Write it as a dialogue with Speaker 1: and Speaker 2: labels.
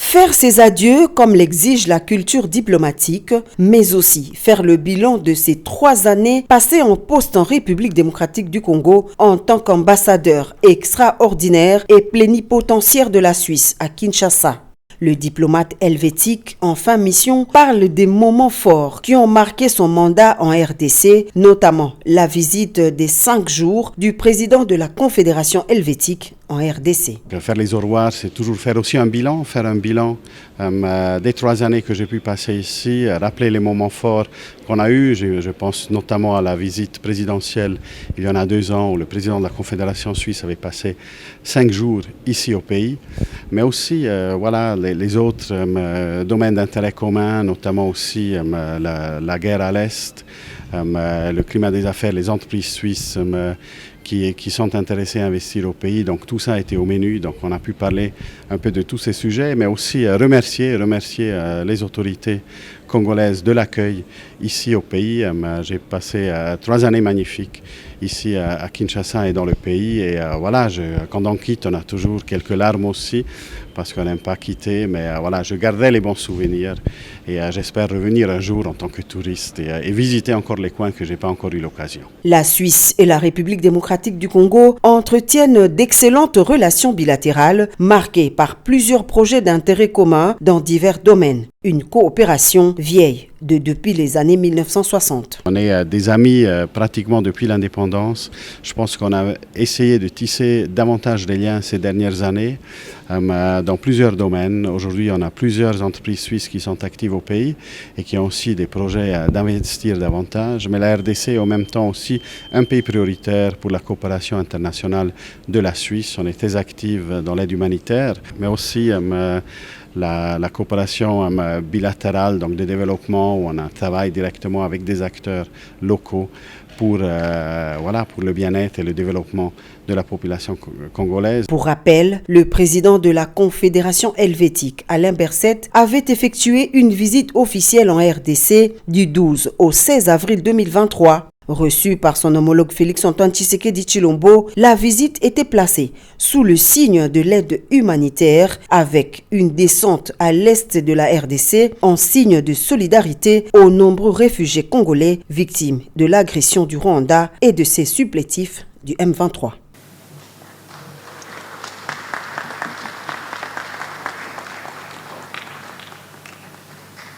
Speaker 1: Faire ses adieux comme l'exige la culture diplomatique, mais aussi faire le bilan de ces 3 années passées en poste en République démocratique du Congo en tant qu'ambassadeur extraordinaire et plénipotentiaire de la Suisse à Kinshasa. Le diplomate helvétique en fin mission parle des moments forts qui ont marqué son mandat en RDC, notamment la visite des 5 jours du président de la Confédération helvétique en RDC.
Speaker 2: Faire les au revoir, c'est toujours faire aussi un bilan des 3 années que j'ai pu passer ici, rappeler les moments forts qu'on a eus. Je pense notamment à la visite présidentielle il y en a 2 ans où le président de la Confédération suisse avait passé 5 jours ici au pays, mais aussi les autres domaines d'intérêt commun, notamment aussi la guerre à l'Est, le climat des affaires, les entreprises suisses qui sont intéressés à investir au pays. Donc tout ça a été au menu, donc on a pu parler un peu de tous ces sujets, mais aussi remercier les autorités congolaises de l'accueil ici au pays. J'ai passé 3 années magnifiques ici à Kinshasa et dans le pays, et quand on quitte, on a toujours quelques larmes aussi, parce qu'on n'aime pas quitter, mais je garderai les bons souvenirs, et j'espère revenir un jour en tant que touriste et visiter encore les coins que je n'ai pas encore eu l'occasion.
Speaker 1: La Suisse et la République démocratique du Congo entretiennent d'excellentes relations bilatérales marquées par plusieurs projets d'intérêt commun dans divers domaines. Une coopération vieille depuis les années 1960.
Speaker 2: On est des amis pratiquement depuis l'indépendance. Je pense qu'on a essayé de tisser davantage des liens ces dernières années dans plusieurs domaines. Aujourd'hui, on a plusieurs entreprises suisses qui sont actives au pays et qui ont aussi des projets d'investir davantage. Mais la RDC est en même temps aussi un pays prioritaire pour la coopération internationale de la Suisse. On est très active dans l'aide humanitaire, mais aussi la coopération bilatérale, donc de développement, où on travaille directement avec des acteurs locaux pour le bien-être et le développement de la population congolaise.
Speaker 1: Pour rappel, le président de la Confédération helvétique, Alain Berset, avait effectué une visite officielle en RDC du 12 au 16 avril 2023. Reçu par son homologue Félix-Antoine Tshisekedi Tshilombo, la visite était placée sous le signe de l'aide humanitaire avec une descente à l'est de la RDC en signe de solidarité aux nombreux réfugiés congolais victimes de l'agression du Rwanda et de ses supplétifs du M23.